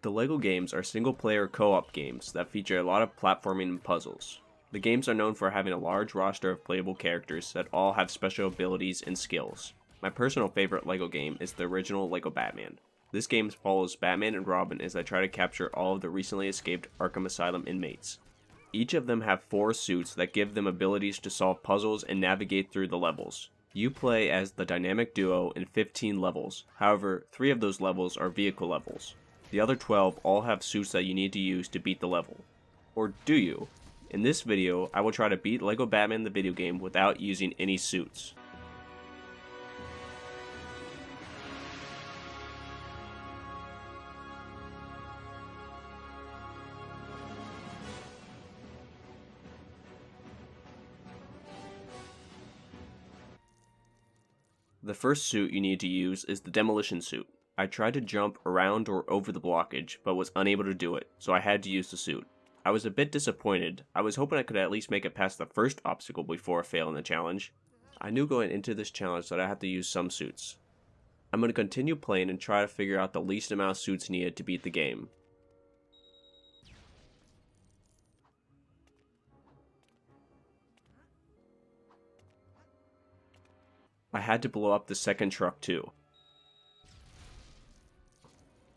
The LEGO games are single-player co-op games that feature a lot of platforming and puzzles. The games are known for having a large roster of playable characters that all have special abilities and skills. My personal favorite LEGO game is the original LEGO Batman. This game follows Batman and Robin as they try to capture all of the recently escaped Arkham Asylum inmates. Each of them have 4 suits that give them abilities to solve puzzles and navigate through the levels. You play as the dynamic duo in 15 levels, however, 3 of those levels are vehicle levels. The other 12 all have suits that you need to use to beat the level. Or do you? In this video, I will try to beat LEGO Batman the video game without using any suits. The first suit you need to use is the demolition suit. I tried to jump around or over the blockage, but was unable to do it, so I had to use the suit. I was a bit disappointed. I was hoping I could at least make it past the first obstacle before failing the challenge. I knew going into this challenge that I had to use some suits. I'm going to continue playing and try to figure out the least amount of suits needed to beat the game. I had to blow up the second truck too.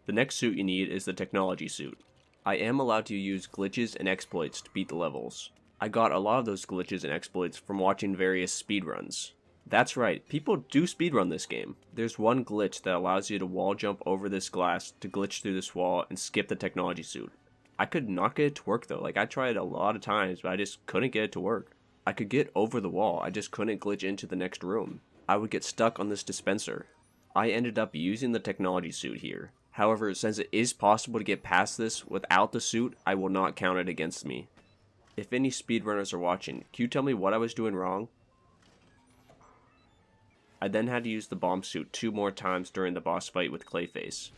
The next suit you need is the technology suit. I am allowed to use glitches and exploits to beat the levels. I got a lot of those glitches and exploits from watching various speedruns. That's right, people do speedrun this game. There's one glitch that allows you to wall jump over this glass to glitch through this wall and skip the technology suit. I could not get it to work though, I tried a lot of times, but I just couldn't get it to work. I could get over the wall, I just couldn't glitch into the next room. I would get stuck on this dispenser. I ended up using the technology suit here. However, since it is possible to get past this without the suit, I will not count it against me. If any speedrunners are watching, can you tell me what I was doing wrong? I then had to use the bomb suit 2 more times during the boss fight with Clayface.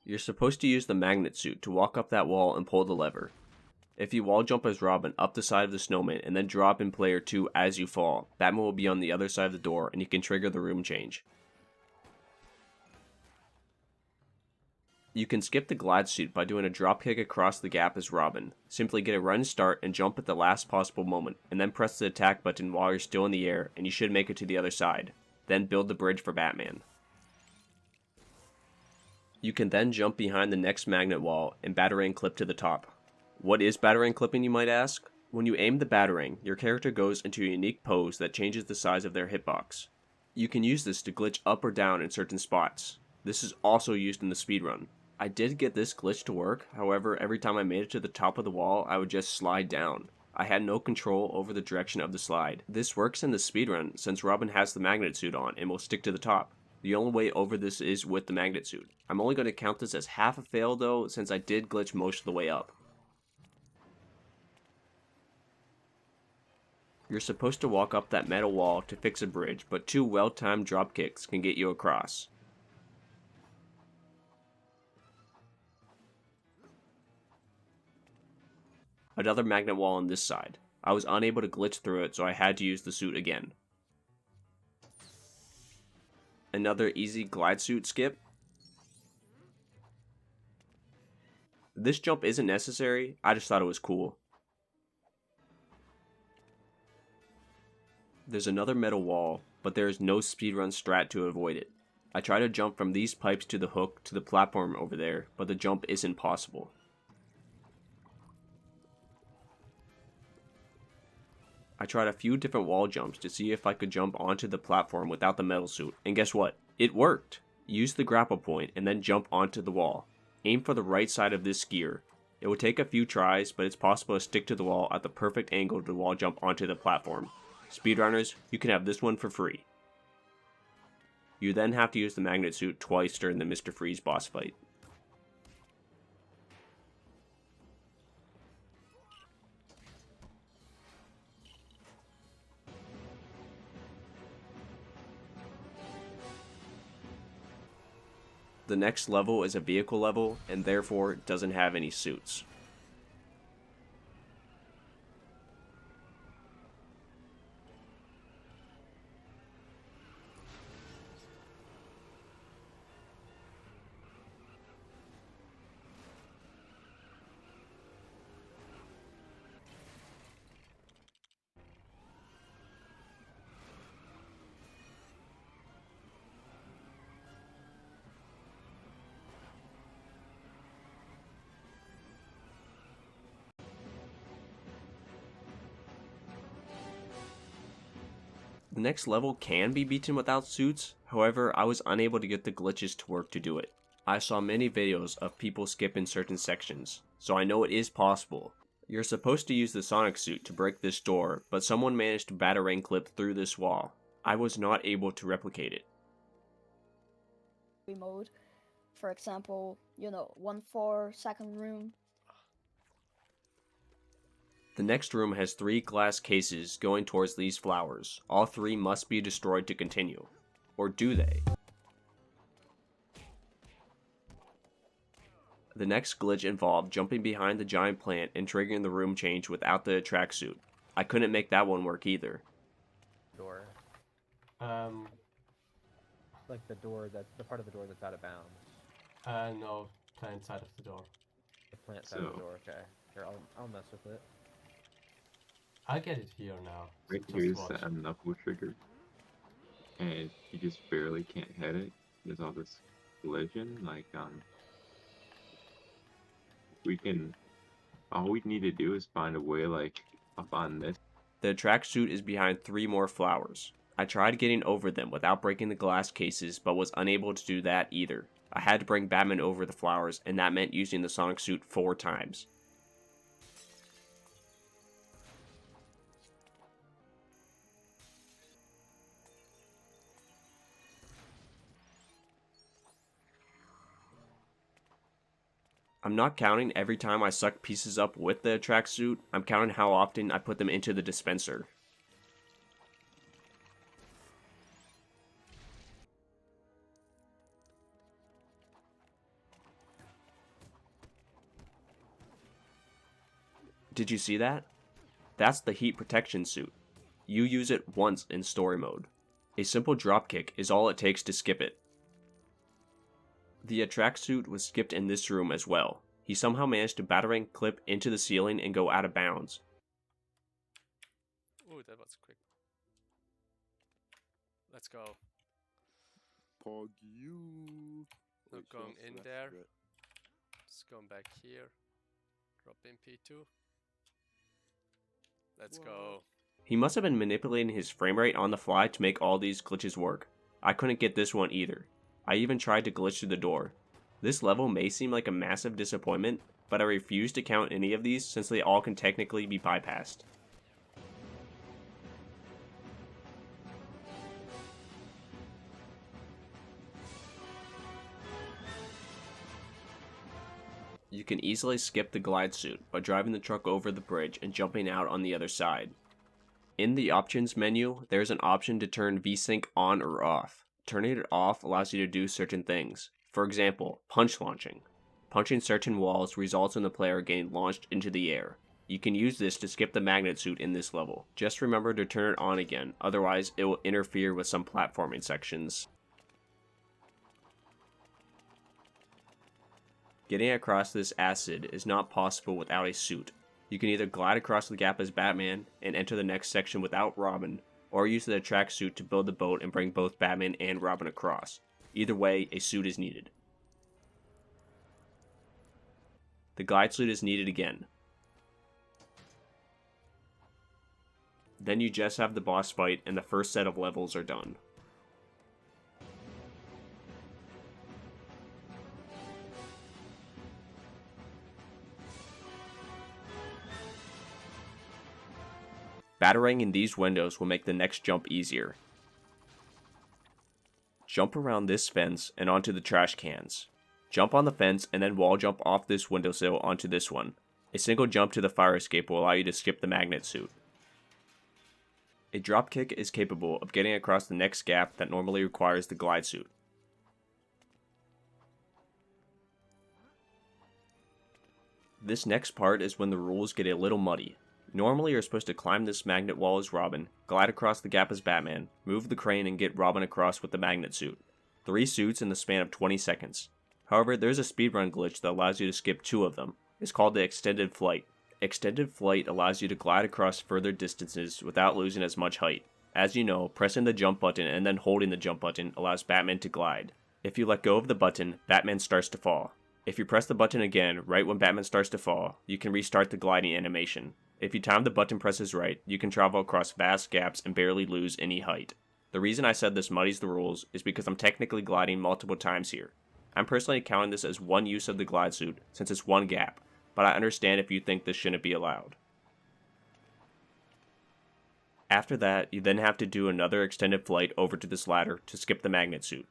You're supposed to use the magnet suit to walk up that wall and pull the lever. If you wall jump as Robin up the side of the snowman and then drop in player 2 as you fall, Batman will be on the other side of the door and you can trigger the room change. You can skip the glide suit by doing a dropkick across the gap as Robin. Simply get a run start and jump at the last possible moment, and then press the attack button while you're still in the air and you should make it to the other side. Then build the bridge for Batman. You can then jump behind the next magnet wall and batarang clip to the top. What is batarang clipping, you might ask? When you aim the batarang, your character goes into a unique pose that changes the size of their hitbox. You can use this to glitch up or down in certain spots. This is also used in the speedrun. I did get this glitch to work, however every time I made it to the top of the wall I would just slide down. I had no control over the direction of the slide. This works in the speedrun since Robin has the magnet suit on and will stick to the top. The only way over this is with the magnet suit. I'm only going to count this as half a fail though, since I did glitch most of the way up. You're supposed to walk up that metal wall to fix a bridge, but 2 well-timed drop kicks can get you across. Another magnet wall on this side. I was unable to glitch through it, so I had to use the suit again. Another easy glide suit skip. This jump isn't necessary, I just thought it was cool. There's another metal wall, but there is no speedrun strat to avoid it. I try to jump from these pipes to the hook to the platform over there, but the jump isn't possible. I tried a few different wall jumps to see if I could jump onto the platform without the metal suit, and guess what? It worked! Use the grapple point and then jump onto the wall. Aim for the right side of this gear. It will take a few tries, but it's possible to stick to the wall at the perfect angle to wall jump onto the platform. Speedrunners, you can have this one for free. You then have to use the magnet suit twice during the Mr. Freeze boss fight. The The next level is a vehicle level, and therefore doesn't have any suits. The next level can be beaten without suits, however, I was unable to get the glitches to work to do it. I saw many videos of people skipping certain sections, so I know it is possible. You're supposed to use the Sonic suit to break this door, but someone managed to batarang clip through this wall. I was not able to replicate it. Mode, for example, 1/4 room. The next room has 3 glass cases going towards these flowers. All 3 must be destroyed to continue. Or do they? The next glitch involved jumping behind the giant plant and triggering the room change without the tracksuit. I couldn't make that one work either. Door. Like the door the part of the door that's out of bounds. No, plant side of the door. The plant side of the door, okay. Here, I'll mess with it. I'll get it here now. Right here's the knuckle trigger. And you just barely can't hit it. There's all this collision, like, all we need to do is find a way, like, up on this. The tracksuit is behind 3 more flowers. I tried getting over them without breaking the glass cases, but was unable to do that either. I had to bring Batman over the flowers, and that meant using the Sonic suit 4 times. I'm not counting every time I suck pieces up with the tracksuit, I'm counting how often I put them into the dispenser. Did you see that? That's the heat protection suit. You use it once in story mode. A simple dropkick is all it takes to skip it. The tracksuit was skipped in this room as well. He somehow managed to batarang clip into the ceiling and go out of bounds. Oh, that was quick. Let's go. Pog you. Not going in there. Just going back here. Drop in P2. Let's go. He must have been manipulating his frame rate on the fly to make all these glitches work. I couldn't get this one either. I even tried to glitch through the door. This level may seem like a massive disappointment, but I refuse to count any of these since they all can technically be bypassed. You can easily skip the glide suit by driving the truck over the bridge and jumping out on the other side. In the options menu, there's an option to turn VSync on or off. Turning it off allows you to do certain things. For example, punch launching. Punching certain walls results in the player getting launched into the air. You can use this to skip the magnet suit in this level. Just remember to turn it on again, otherwise it will interfere with some platforming sections. Getting across this acid is not possible without a suit. You can either glide across the gap as Batman and enter the next section without Robin, or use the tracksuit to build the boat and bring both Batman and Robin across. Either way, a suit is needed. The glide suit is needed again. Then you just have the boss fight and the first set of levels are done. Batarang in these windows will make the next jump easier. Jump around this fence and onto the trash cans. Jump on the fence and then wall jump off this windowsill onto this one. A single jump to the fire escape will allow you to skip the magnet suit. A dropkick is capable of getting across the next gap that normally requires the glide suit. This next part is when the rules get a little muddy. Normally you're supposed to climb this magnet wall as Robin, glide across the gap as Batman, move the crane and get Robin across with the magnet suit. 3 suits in the span of 20 seconds. However, there's a speedrun glitch that allows you to skip 2 of them. It's called the extended flight. Extended flight allows you to glide across further distances without losing as much height. As you know, pressing the jump button and then holding the jump button allows Batman to glide. If you let go of the button, Batman starts to fall. If you press the button again right when Batman starts to fall, you can restart the gliding animation. If you time the button presses right, you can travel across vast gaps and barely lose any height. The reason I said this muddies the rules is because I'm technically gliding multiple times here. I'm personally counting this as one use of the glide suit since it's one gap, but I understand if you think this shouldn't be allowed. After that, you then have to do another extended flight over to this ladder to skip the magnet suit.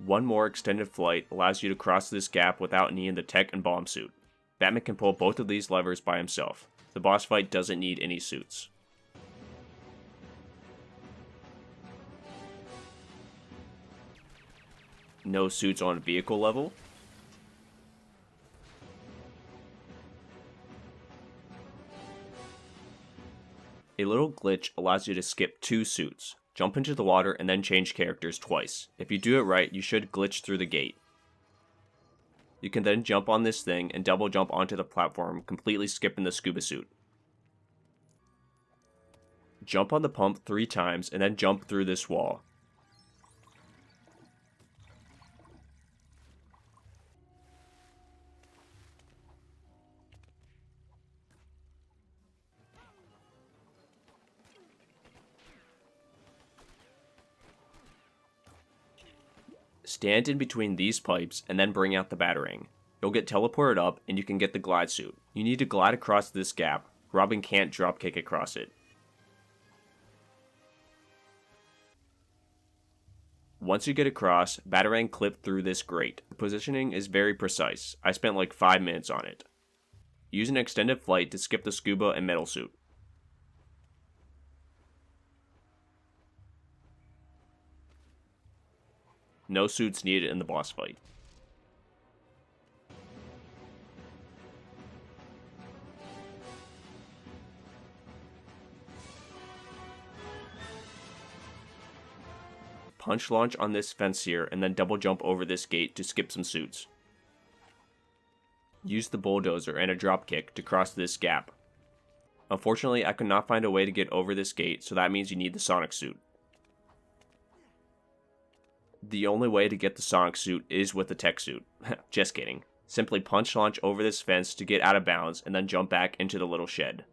One more extended flight allows you to cross this gap without needing the tech and bomb suit. Batman can pull both of these levers by himself. The boss fight doesn't need any suits. No suits on vehicle level. A little glitch allows you to skip 2 suits. Jump into the water and then change characters twice. If you do it right, you should glitch through the gate. You can then jump on this thing and double jump onto the platform, completely skipping the scuba suit. Jump on the pump 3 times and then jump through this wall. Stand in between these pipes and then bring out the batarang. You'll get teleported up and you can get the glide suit. You need to glide across this gap. Robin can't dropkick across it. Once you get across, batarang clip through this grate. The positioning is very precise. I spent like 5 minutes on it. Use an extended flight to skip the scuba and metal suit. No suits needed in the boss fight. Punch launch on this fence here and then double jump over this gate to skip some suits. Use the bulldozer and a dropkick to cross this gap. Unfortunately, I could not find a way to get over this gate, so that means you need the Sonic suit. The only way to get the Sonic suit is with the tech suit. Just kidding. Simply punch launch over this fence to get out of bounds and then jump back into the little shed.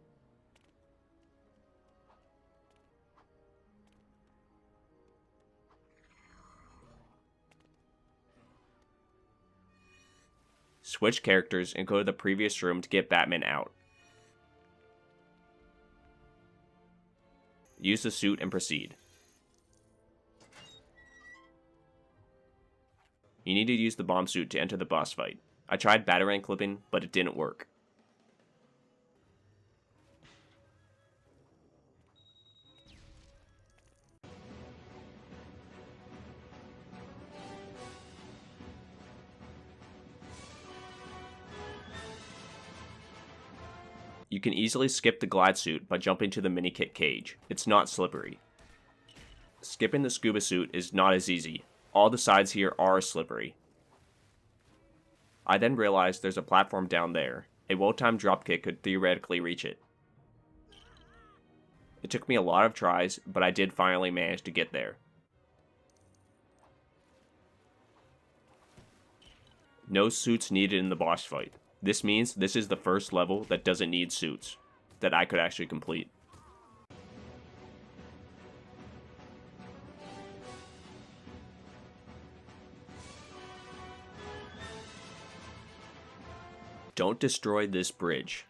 Switch characters and go to the previous room to get Batman out. Use the suit and proceed. You need to use the bomb suit to enter the boss fight. I tried batarang clipping, but it didn't work. You can easily skip the glide suit by jumping to the mini-kit cage. It's not slippery. Skipping the scuba suit is not as easy. All the sides here are slippery. I then realized there's a platform down there. A well-timed dropkick could theoretically reach it. It took me a lot of tries, but I did finally manage to get there. No suits needed in the boss fight. This means this is the first level that doesn't need suits, that I could actually complete. Don't destroy this bridge.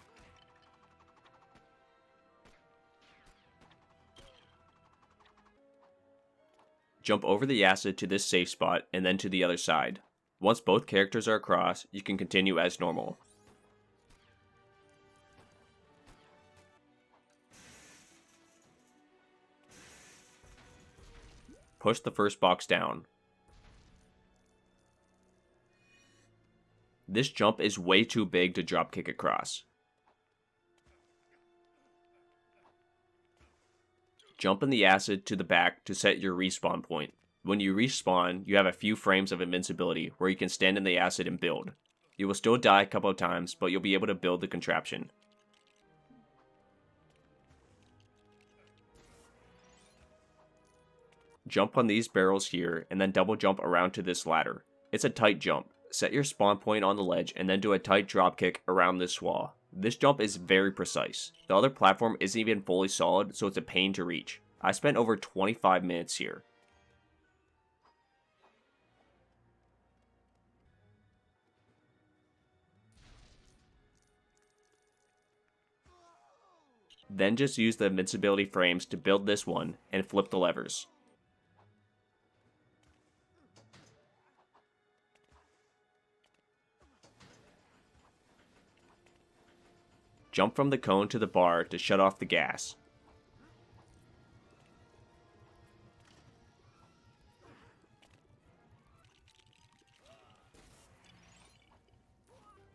Jump over the acid to this safe spot and then to the other side. Once both characters are across, you can continue as normal. Push the first box down. This jump is way too big to dropkick across. Jump in the acid to the back to set your respawn point. When you respawn, you have a few frames of invincibility where you can stand in the acid and build. You will still die a couple of times, but you'll be able to build the contraption. Jump on these barrels here, and then double jump around to this ladder. It's a tight jump. Set your spawn point on the ledge, and then do a tight dropkick around this wall. This jump is very precise. The other platform isn't even fully solid, so it's a pain to reach. I spent over 25 minutes here. Then just use the invincibility frames to build this one, and flip the levers. Jump from the cone to the bar to shut off the gas.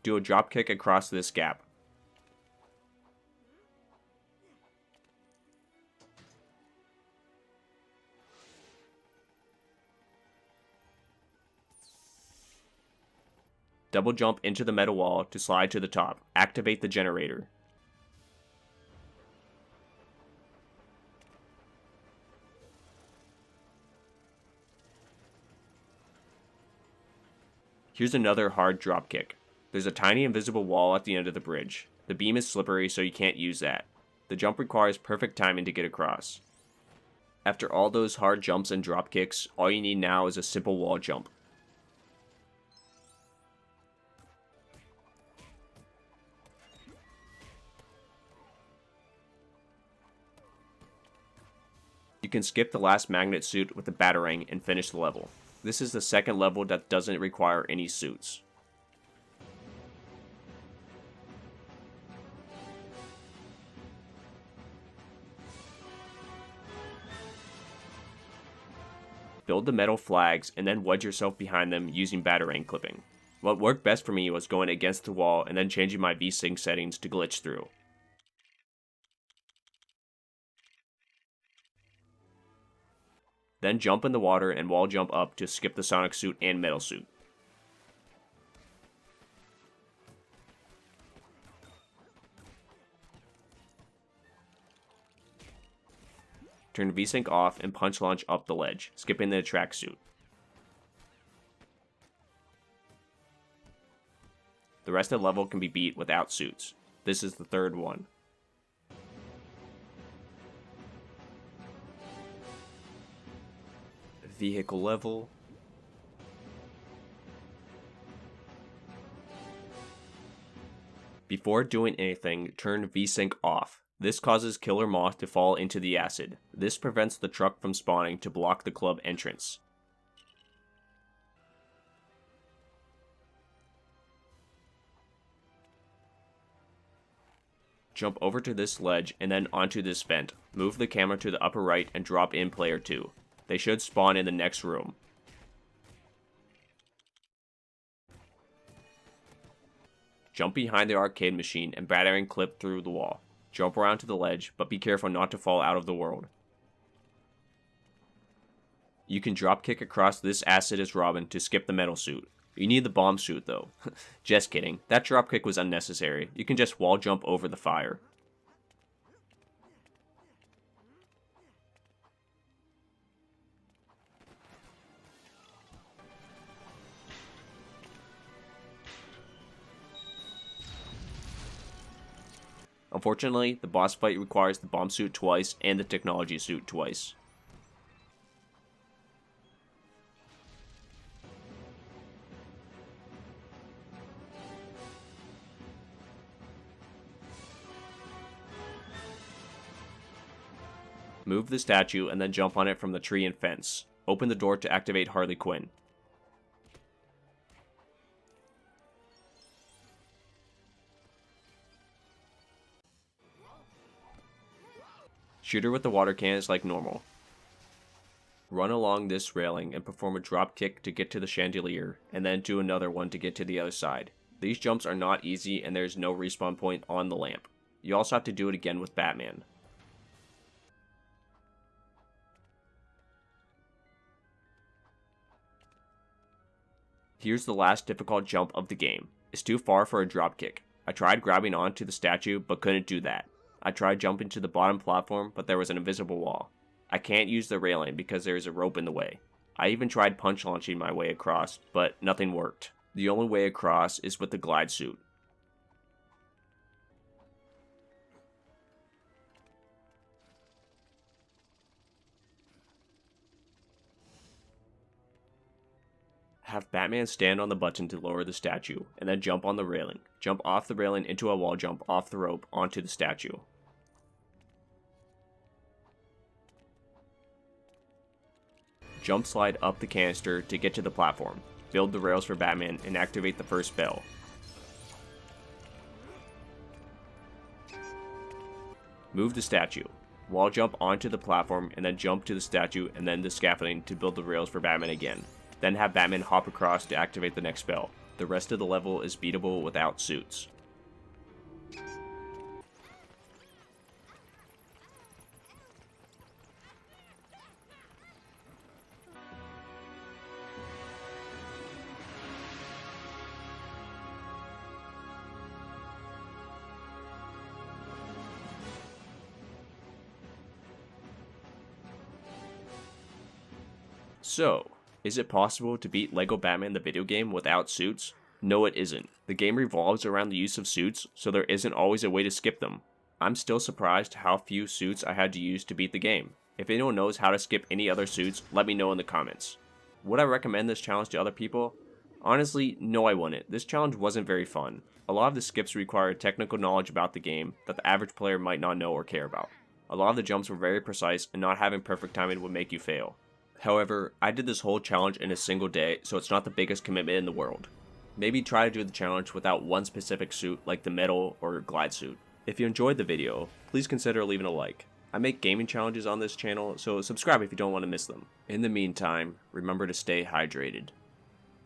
Do a dropkick across this gap. Double jump into the metal wall to slide to the top. Activate the generator. Here's another hard dropkick. There's a tiny invisible wall at the end of the bridge. The beam is slippery, so you can't use that. The jump requires perfect timing to get across. After all those hard jumps and dropkicks, all you need now is a simple wall jump. You can skip the last magnet suit with the batarang and finish the level. This is the second level that doesn't require any suits. Build the metal flags and then wedge yourself behind them using batarang clipping. What worked best for me was going against the wall and then changing my VSync settings to glitch through. Then jump in the water and wall jump up to skip the sonic suit and metal suit. Turn VSync off and punch launch up the ledge, skipping the tracksuit. The rest of the level can be beat without suits. This is the third one. Vehicle level. Before doing anything, turn VSync off. This causes Killer Moth to fall into the acid. This prevents the truck from spawning to block the club entrance. Jump over to this ledge and then onto this vent. Move the camera to the upper right and drop in player 2. They should spawn in the next room. Jump behind the arcade machine and batarang clip through the wall. Jump around to the ledge, but be careful not to fall out of the world. You can dropkick across this acid as Robin to skip the metal suit. You need the bomb suit though. Just kidding, that dropkick was unnecessary. You can just wall jump over the fire. Unfortunately, the boss fight requires the bomb suit twice and the technology suit twice. Move the statue and then jump on it from the tree and fence. Open the door to activate Harley Quinn. Shoot her with the water cannons like normal. Run along this railing and perform a drop kick to get to the chandelier, and then do another one to get to the other side. These jumps are not easy and there's no respawn point on the lamp. You also have to do it again with Batman. Here's the last difficult jump of the game. It's too far for a dropkick. I tried grabbing onto the statue, but couldn't do that. I tried jumping to the bottom platform, but there was an invisible wall. I can't use the railing because there is a rope in the way. I even tried punch launching my way across, but nothing worked. The only way across is with the glide suit. Have Batman stand on the button to lower the statue, and then jump on the railing. Jump off the railing into a wall jump off the rope onto the statue. Jump slide up the canister to get to the platform. Build the rails for Batman and activate the first bell. Move the statue. Wall jump onto the platform and then jump to the statue and then the scaffolding to build the rails for Batman again. Then have Batman hop across to activate the next spell. The rest of the level is beatable without suits. So, is it possible to beat LEGO Batman the video game without suits? No, it isn't. The game revolves around the use of suits, so there isn't always a way to skip them. I'm still surprised how few suits I had to use to beat the game. If anyone knows how to skip any other suits, let me know in the comments. Would I recommend this challenge to other people? Honestly, no I wouldn't. This challenge wasn't very fun. A lot of the skips required technical knowledge about the game that the average player might not know or care about. A lot of the jumps were very precise, and not having perfect timing would make you fail. However, I did this whole challenge in a single day, so it's not the biggest commitment in the world. Maybe try to do the challenge without one specific suit like the metal or glide suit. If you enjoyed the video, please consider leaving a like. I make gaming challenges on this channel, so subscribe if you don't want to miss them. In the meantime, remember to stay hydrated.